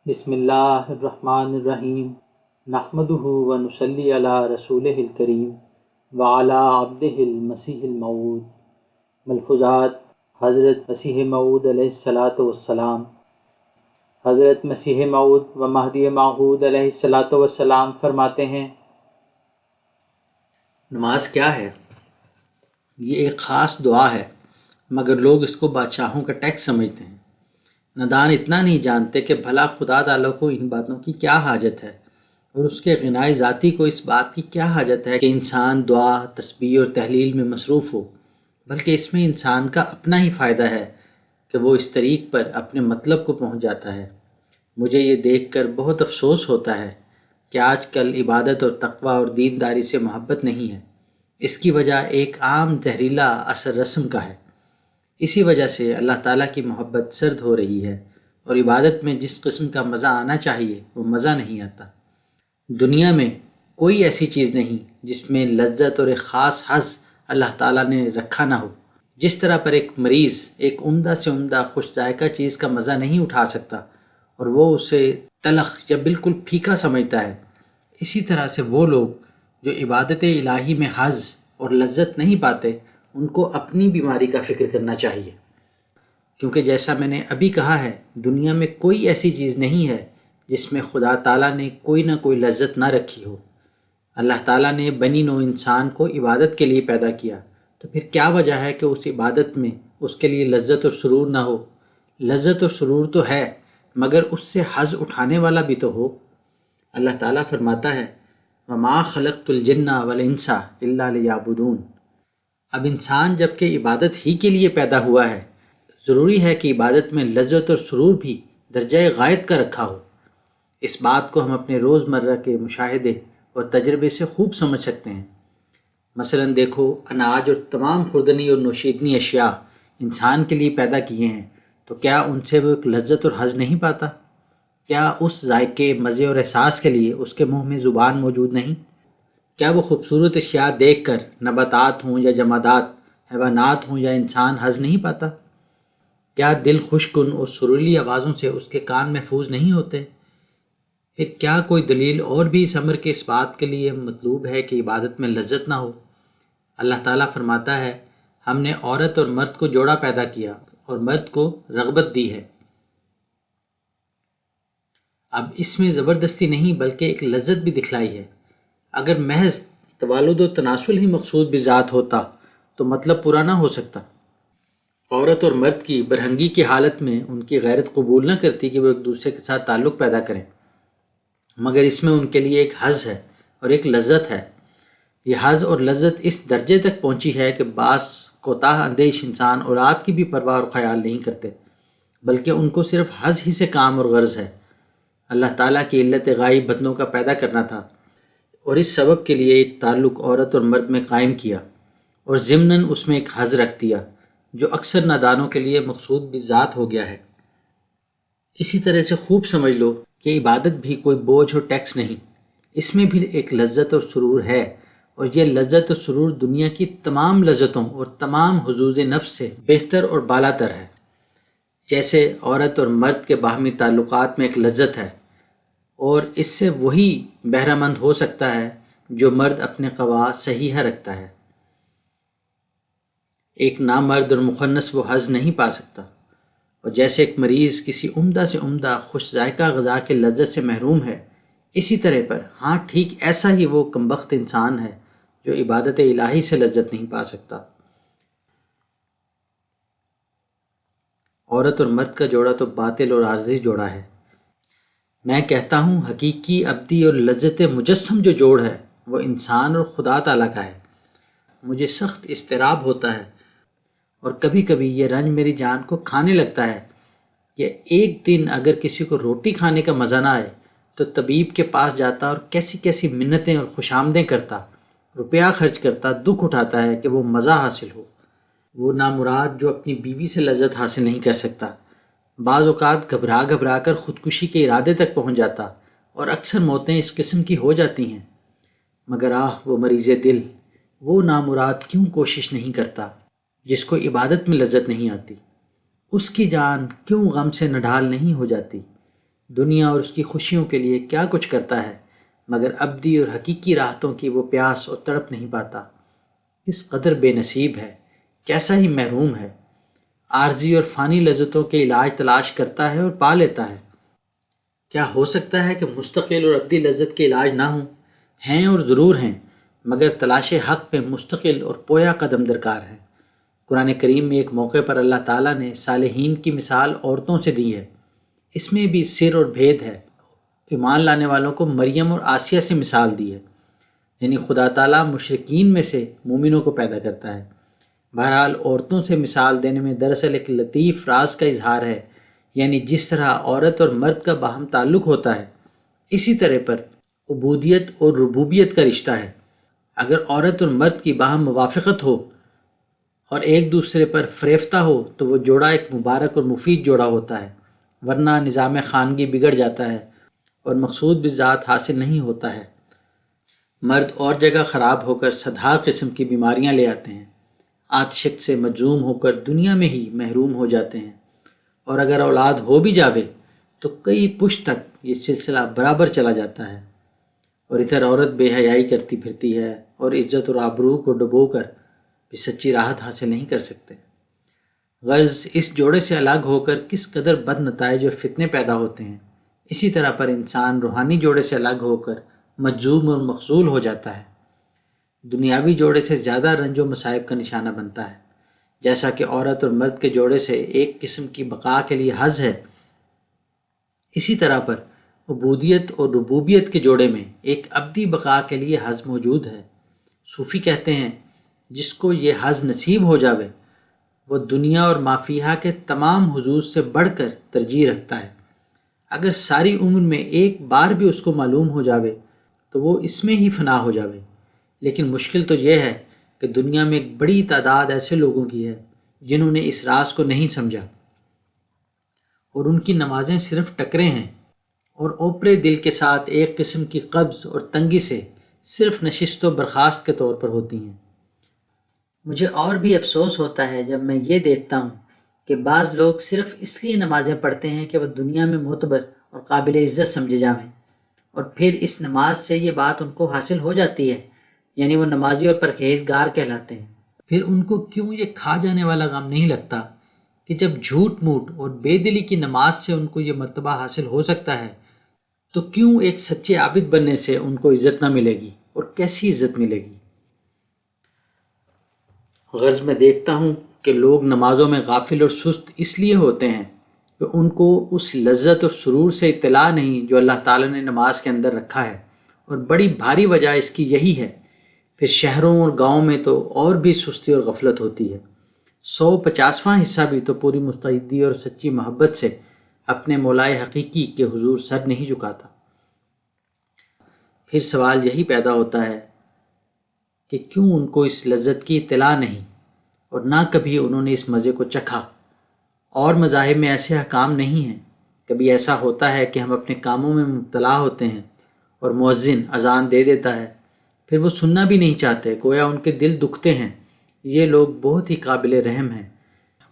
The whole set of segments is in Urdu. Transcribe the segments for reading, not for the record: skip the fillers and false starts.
بسم اللہ الرحمن الرحیم نحمدہ ونصلی علی رسولہ الکریم وعلی عبدہ المسیح الموعود۔ ملفوظات حضرت مسیح موعود علیہ السلام۔ حضرت مسیح موعود و مہدی موعود علیہ السلام فرماتے ہیں، نماز کیا ہے؟ یہ ایک خاص دعا ہے، مگر لوگ اس کو بادشاہوں کا ٹیکس سمجھتے ہیں۔ نادان اتنا نہیں جانتے کہ بھلا خدا تعالیٰ کو ان باتوں کی کیا حاجت ہے، اور اس کے غنائے ذاتی کو اس بات کی کیا حاجت ہے کہ انسان دعا، تسبیح اور تحلیل میں مصروف ہو، بلکہ اس میں انسان کا اپنا ہی فائدہ ہے کہ وہ اس طریق پر اپنے مطلب کو پہنچ جاتا ہے۔ مجھے یہ دیکھ کر بہت افسوس ہوتا ہے کہ آج کل عبادت اور تقویٰ اور دینداری سے محبت نہیں ہے۔ اس کی وجہ ایک عام زہریلا اثر رسم کا ہے۔ اسی وجہ سے اللہ تعالیٰ کی محبت سرد ہو رہی ہے، اور عبادت میں جس قسم کا مزہ آنا چاہیے وہ مزہ نہیں آتا۔ دنیا میں کوئی ایسی چیز نہیں جس میں لذت اور ایک خاص حظ اللہ تعالیٰ نے رکھا نہ ہو۔ جس طرح پر ایک مریض ایک عمدہ سے عمدہ خوش ذائقہ چیز کا مزہ نہیں اٹھا سکتا اور وہ اسے تلخ یا بالکل پھیکا سمجھتا ہے، اسی طرح سے وہ لوگ جو عبادت الہی میں حظ اور لذت نہیں پاتے، ان کو اپنی بیماری کا فکر کرنا چاہیے، کیونکہ جیسا میں نے ابھی کہا ہے، دنیا میں کوئی ایسی چیز نہیں ہے جس میں خدا تعالیٰ نے کوئی نہ کوئی لذت نہ رکھی ہو۔ اللہ تعالیٰ نے بنی نوع انسان کو عبادت کے لیے پیدا کیا، تو پھر کیا وجہ ہے کہ اس عبادت میں اس کے لیے لذت اور سرور نہ ہو؟ لذت اور سرور تو ہے، مگر اس سے حظ اٹھانے والا بھی تو ہو۔ اللہ تعالیٰ فرماتا ہے، وَمَا خَلَقْتُ الْجِنَّ وَالْإِنسَ إِلَّا لِيَعْبُدُونِ۔ اب انسان جب کہ عبادت ہی کے لیے پیدا ہوا ہے، ضروری ہے کہ عبادت میں لذت اور سرور بھی درجہ غایت کا رکھا ہو۔ اس بات کو ہم اپنے روزمرہ کے مشاہدے اور تجربے سے خوب سمجھ سکتے ہیں۔ مثلا دیکھو، اناج اور تمام خوردنی اور نوشیدنی اشیاء انسان کے لیے پیدا کیے ہیں، تو کیا ان سے وہ ایک لذت اور حظ نہیں پاتا؟ کیا اس ذائقے، مزے اور احساس کے لیے اس کے منہ میں زبان موجود نہیں؟ کیا وہ خوبصورت اشیاء دیکھ کر نباتات ہوں یا جمادات، حیوانات ہوں یا انسان حظ نہیں پاتا؟ کیا دل خوش کن اور سریلی آوازوں سے اس کے کان محفوظ نہیں ہوتے؟ پھر کیا کوئی دلیل اور بھی اس امر کے اس بات کے لیے مطلوب ہے کہ عبادت میں لذت نہ ہو؟ اللہ تعالیٰ فرماتا ہے، ہم نے عورت اور مرد کو جوڑا پیدا کیا اور مرد کو رغبت دی ہے۔ اب اس میں زبردستی نہیں بلکہ ایک لذت بھی دکھلائی ہے۔ اگر محض توالد و تناسل ہی مقصود بذات ہوتا تو مطلب پورا نہ ہو سکتا۔ عورت اور مرد کی برہنگی کی حالت میں ان کی غیرت قبول نہ کرتی کہ وہ ایک دوسرے کے ساتھ تعلق پیدا کریں، مگر اس میں ان کے لیے ایک حظ ہے اور ایک لذت ہے۔ یہ حظ اور لذت اس درجے تک پہنچی ہے کہ بعض کوتاہ اندیش انسان اولاد کی بھی پرواہ اور خیال نہیں کرتے، بلکہ ان کو صرف حظ ہی سے کام اور غرض ہے۔ اللہ تعالیٰ کی علت غائب بندوں کا پیدا کرنا تھا، اور اس سبب کے لیے ایک تعلق عورت اور مرد میں قائم کیا، اور ضمناً اس میں ایک حظ رکھ دیا جو اکثر نادانوں کے لیے مقصود بذات ہو گیا ہے۔ اسی طرح سے خوب سمجھ لو کہ عبادت بھی کوئی بوجھ اور ٹیکس نہیں، اس میں بھی ایک لذت اور سرور ہے، اور یہ لذت اور سرور دنیا کی تمام لذتوں اور تمام حظوظ نفس سے بہتر اور بالا تر ہے۔ جیسے عورت اور مرد کے باہمی تعلقات میں ایک لذت ہے، اور اس سے وہی بہرہ مند ہو سکتا ہے جو مرد اپنے قوا صحیحہ رکھتا ہے۔ ایک نامرد اور مخنث وہ حظ نہیں پا سکتا، اور جیسے ایک مریض کسی عمدہ سے عمدہ خوش ذائقہ غذا کے لذت سے محروم ہے، اسی طرح پر ہاں ٹھیک ایسا ہی وہ کمبخت انسان ہے جو عبادت الہی سے لذت نہیں پا سکتا۔ عورت اور مرد کا جوڑا تو باطل اور عارضی جوڑا ہے۔ میں کہتا ہوں حقیقی، ابدی اور لذت مجسم جو جوڑ ہے وہ انسان اور خدا تعالیٰ کا ہے۔ مجھے سخت اضطراب ہوتا ہے، اور کبھی کبھی یہ رنج میری جان کو کھانے لگتا ہے کہ ایک دن اگر کسی کو روٹی کھانے کا مزہ نہ آئے تو طبیب کے پاس جاتا اور کیسی کیسی منتیں اور خوشامدیں کرتا، روپیہ خرچ کرتا، دکھ اٹھاتا ہے کہ وہ مزہ حاصل ہو۔ وہ نامراد جو اپنی بیوی سے لذت حاصل نہیں کر سکتا، بعض اوقات گھبرا گھبرا کر خودکشی کے ارادے تک پہنچ جاتا، اور اکثر موتیں اس قسم کی ہو جاتی ہیں۔ مگر وہ مریض دل، وہ نامراد کیوں کوشش نہیں کرتا جس کو عبادت میں لذت نہیں آتی؟ اس کی جان کیوں غم سے نڈھال نہیں ہو جاتی؟ دنیا اور اس کی خوشیوں کے لیے کیا کچھ کرتا ہے، مگر ابدی اور حقیقی راحتوں کی وہ پیاس اور تڑپ نہیں پاتا۔ کس قدر بے نصیب ہے، کیسا ہی محروم ہے۔ عارضی اور فانی لذتوں کے علاج تلاش کرتا ہے اور پا لیتا ہے۔ کیا ہو سکتا ہے کہ مستقل اور ابدی لذت کے علاج نہ ہوں؟ ہیں اور ضرور ہیں، مگر تلاش حق پہ مستقل اور پویا قدم درکار ہے۔ قرآن کریم میں ایک موقع پر اللہ تعالیٰ نے صالحین کی مثال عورتوں سے دی ہے۔ اس میں بھی سر اور بھید ہے۔ ایمان لانے والوں کو مریم اور آسیہ سے مثال دی ہے، یعنی خدا تعالیٰ مشرکین میں سے مومنوں کو پیدا کرتا ہے۔ بہرحال عورتوں سے مثال دینے میں دراصل ایک لطیف راز کا اظہار ہے، یعنی جس طرح عورت اور مرد کا باہم تعلق ہوتا ہے، اسی طرح پر عبودیت اور ربوبیت کا رشتہ ہے۔ اگر عورت اور مرد کی باہم موافقت ہو اور ایک دوسرے پر فریفتہ ہو تو وہ جوڑا ایک مبارک اور مفید جوڑا ہوتا ہے، ورنہ نظام خانگی بگڑ جاتا ہے اور مقصود بذات حاصل نہیں ہوتا ہے۔ مرد اور جگہ خراب ہو کر صدہا قسم کی بیماریاں لے آتے ہیں، عاطشت سے مجروم ہو کر دنیا میں ہی محروم ہو جاتے ہیں، اور اگر اولاد ہو بھی جاوے تو کئی پشت تک یہ سلسلہ برابر چلا جاتا ہے، اور ادھر عورت بے حیائی کرتی پھرتی ہے اور عزت اور آبرو کو ڈبو کر بھی سچی راحت حاصل نہیں کر سکتے۔ غرض اس جوڑے سے الگ ہو کر کس قدر بد نتائج اور فتنے پیدا ہوتے ہیں، اسی طرح پر انسان روحانی جوڑے سے الگ ہو کر مجذوب اور مخذول ہو جاتا ہے۔ دنیاوی جوڑے سے زیادہ رنج و مصائب کا نشانہ بنتا ہے۔ جیسا کہ عورت اور مرد کے جوڑے سے ایک قسم کی بقا کے لیے حظ ہے، اسی طرح پر عبودیت اور ربوبیت کے جوڑے میں ایک ابدی بقا کے لیے حظ موجود ہے۔ صوفی کہتے ہیں جس کو یہ حظ نصیب ہو جاوے وہ دنیا اور ما فیہا کے تمام حظوظ سے بڑھ کر ترجیح رکھتا ہے۔ اگر ساری عمر میں ایک بار بھی اس کو معلوم ہو جاوے تو وہ اس میں ہی فنا ہو جاوے۔ لیکن مشکل تو یہ ہے کہ دنیا میں ایک بڑی تعداد ایسے لوگوں کی ہے جنہوں نے اس راز کو نہیں سمجھا، اور ان کی نمازیں صرف ٹکرے ہیں اور اوپرے دل کے ساتھ ایک قسم کی قبض اور تنگی سے صرف نشست و برخاست کے طور پر ہوتی ہیں۔ مجھے اور بھی افسوس ہوتا ہے جب میں یہ دیکھتا ہوں کہ بعض لوگ صرف اس لیے نمازیں پڑھتے ہیں کہ وہ دنیا میں معتبر اور قابل عزت سمجھے جائیں، اور پھر اس نماز سے یہ بات ان کو حاصل ہو جاتی ہے، یعنی وہ نمازی اور پرہیزگار کہلاتے ہیں۔ پھر ان کو کیوں یہ کھا جانے والا غم نہیں لگتا کہ جب جھوٹ موٹ اور بے دلی کی نماز سے ان کو یہ مرتبہ حاصل ہو سکتا ہے تو کیوں ایک سچے عابد بننے سے ان کو عزت نہ ملے گی، اور کیسی عزت ملے گی؟ غرض میں دیکھتا ہوں کہ لوگ نمازوں میں غافل اور سست اس لیے ہوتے ہیں کہ ان کو اس لذت اور سرور سے اطلاع نہیں جو اللہ تعالیٰ نے نماز کے اندر رکھا ہے، اور بڑی بھاری وجہ اس کی یہی ہے۔ پھر شہروں اور گاؤں میں تو اور بھی سستی اور غفلت ہوتی ہے۔ 150واں حصہ بھی تو پوری مستعدی اور سچی محبت سے اپنے مولائے حقیقی کے حضور سر نہیں جھکاتا۔ پھر سوال یہی پیدا ہوتا ہے کہ کیوں ان کو اس لذت کی اطلاع نہیں، اور نہ کبھی انہوں نے اس مزے کو چکھا۔ اور مذاہب میں ایسے احکام نہیں ہیں۔ کبھی ایسا ہوتا ہے کہ ہم اپنے کاموں میں مبتلا ہوتے ہیں اور مؤذن اذان دے دیتا ہے، پھر وہ سننا بھی نہیں چاہتے، گویا ان کے دل دکھتے ہیں۔ یہ لوگ بہت ہی قابل رحم ہیں۔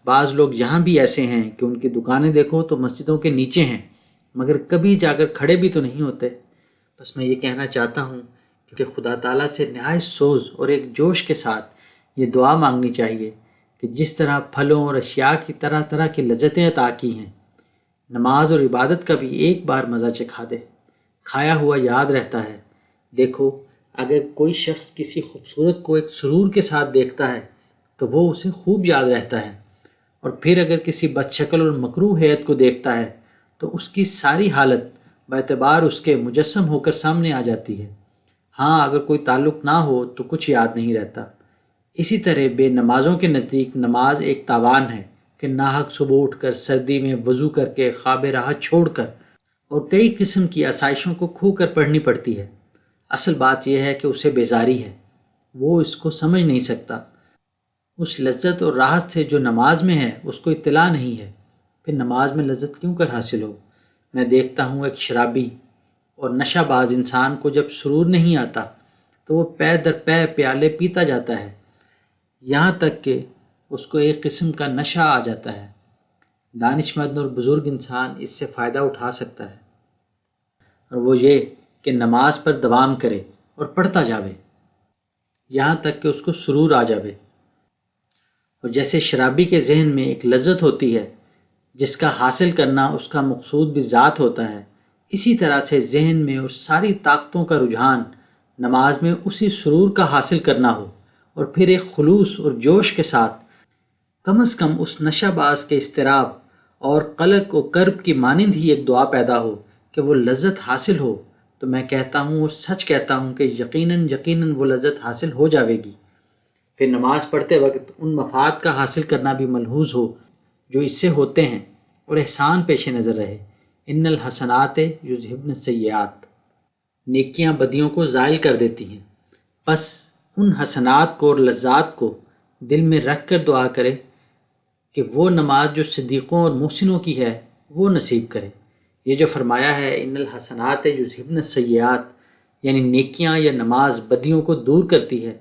بعض لوگ یہاں بھی ایسے ہیں کہ ان کی دکانیں دیکھو تو مسجدوں کے نیچے ہیں، مگر کبھی جا کر کھڑے بھی تو نہیں ہوتے۔ بس میں یہ کہنا چاہتا ہوں کہ خدا تعالیٰ سے نہایت سوز اور ایک جوش کے ساتھ یہ دعا مانگنی چاہیے کہ جس طرح پھلوں اور اشیاء کی طرح طرح کی لذتیں عطا کی ہیں، نماز اور عبادت کا بھی ایک بار مزہ چکھا دے۔ کھایا ہوا یاد رہتا ہے۔ دیکھو، اگر کوئی شخص کسی خوبصورت کو ایک سرور کے ساتھ دیکھتا ہے تو وہ اسے خوب یاد رہتا ہے، اور پھر اگر کسی بد شکل اور مکروہ ہیئت کو دیکھتا ہے تو اس کی ساری حالت باعتبار اس کے مجسم ہو کر سامنے آ جاتی ہے۔ ہاں، اگر کوئی تعلق نہ ہو تو کچھ یاد نہیں رہتا۔ اسی طرح بے نمازوں کے نزدیک نماز ایک تاوان ہے کہ ناحق صبح اٹھ کر سردی میں وضو کر کے خواب راحت چھوڑ کر اور کئی قسم کی آسائشوں کو کھو کر پڑھنی پڑتی ہے۔ اصل بات یہ ہے کہ اسے بیزاری ہے، وہ اس کو سمجھ نہیں سکتا۔ اس لذت اور راحت سے جو نماز میں ہے اس کو اطلاع نہیں ہے، پھر نماز میں لذت کیوں کر حاصل ہو؟ میں دیکھتا ہوں ایک شرابی اور نشہ باز انسان کو جب سرور نہیں آتا تو وہ پے در پے پیالے پیتا جاتا ہے، یہاں تک کہ اس کو ایک قسم کا نشہ آ جاتا ہے۔ دانشمند اور بزرگ انسان اس سے فائدہ اٹھا سکتا ہے۔ اور وہ یہ کہ نماز پر دوام کرے اور پڑھتا جاوے یہاں تک کہ اس کو سرور آ جاوے۔ اور جیسے شرابی کے ذہن میں ایک لذت ہوتی ہے جس کا حاصل کرنا اس کا مقصود بھی ذات ہوتا ہے، اسی طرح سے ذہن میں اور ساری طاقتوں کا رجحان نماز میں اسی سرور کا حاصل کرنا ہو، اور پھر ایک خلوص اور جوش کے ساتھ کم از کم اس نشہ باز کے اضطراب اور قلق و کرب کی مانند ہی ایک دعا پیدا ہو کہ وہ لذت حاصل ہو، تو میں کہتا ہوں اور سچ کہتا ہوں کہ یقیناً وہ لذت حاصل ہو جاوے گی۔ پھر نماز پڑھتے وقت ان مفاد کا حاصل کرنا بھی ملحوظ ہو جو اس سے ہوتے ہیں، اور احسان پیش نظر رہے۔ ان الحسنات یذہبن السیئات، نیکیاں بدیوں کو زائل کر دیتی ہیں، بس ان حسنات کو اور لذات کو دل میں رکھ کر دعا کرے کہ وہ نماز جو صدیقوں اور محسنوں کی ہے وہ نصیب کرے۔ یہ جو فرمایا ہے ان الحسنات یذہبن السیئات، یعنی نیکیاں یا نماز بدیوں کو دور کرتی ہے،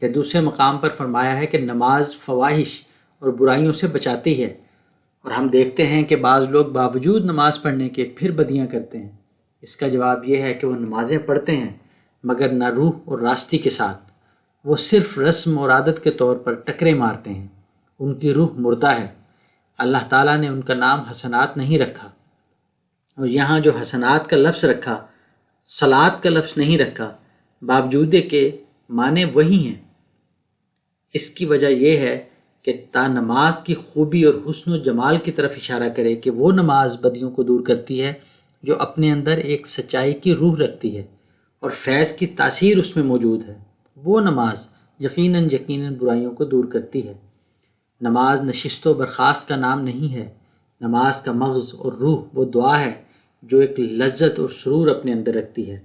یا دوسرے مقام پر فرمایا ہے کہ نماز فواحش اور برائیوں سے بچاتی ہے۔ اور ہم دیکھتے ہیں کہ بعض لوگ باوجود نماز پڑھنے کے پھر بدیاں کرتے ہیں۔ اس کا جواب یہ ہے کہ وہ نمازیں پڑھتے ہیں مگر نہ روح اور راستی کے ساتھ، وہ صرف رسم اور عادت کے طور پر ٹکرے مارتے ہیں، ان کی روح مردہ ہے۔ اللہ تعالیٰ نے ان کا نام حسنات نہیں رکھا، اور یہاں جو حسنات کا لفظ رکھا، صلات کا لفظ نہیں رکھا، باوجود کہ معنی وہی ہیں۔ اس کی وجہ یہ ہے کہ تا نماز کی خوبی اور حسن و جمال کی طرف اشارہ کرے کہ وہ نماز بدیوں کو دور کرتی ہے جو اپنے اندر ایک سچائی کی روح رکھتی ہے اور فیض کی تاثیر اس میں موجود ہے۔ وہ نماز یقیناً برائیوں کو دور کرتی ہے۔ نماز نشست و برخاست کا نام نہیں ہے، نماز کا مغز اور روح وہ دعا ہے جو ایک لذت اور سرور اپنے اندر رکھتی ہے۔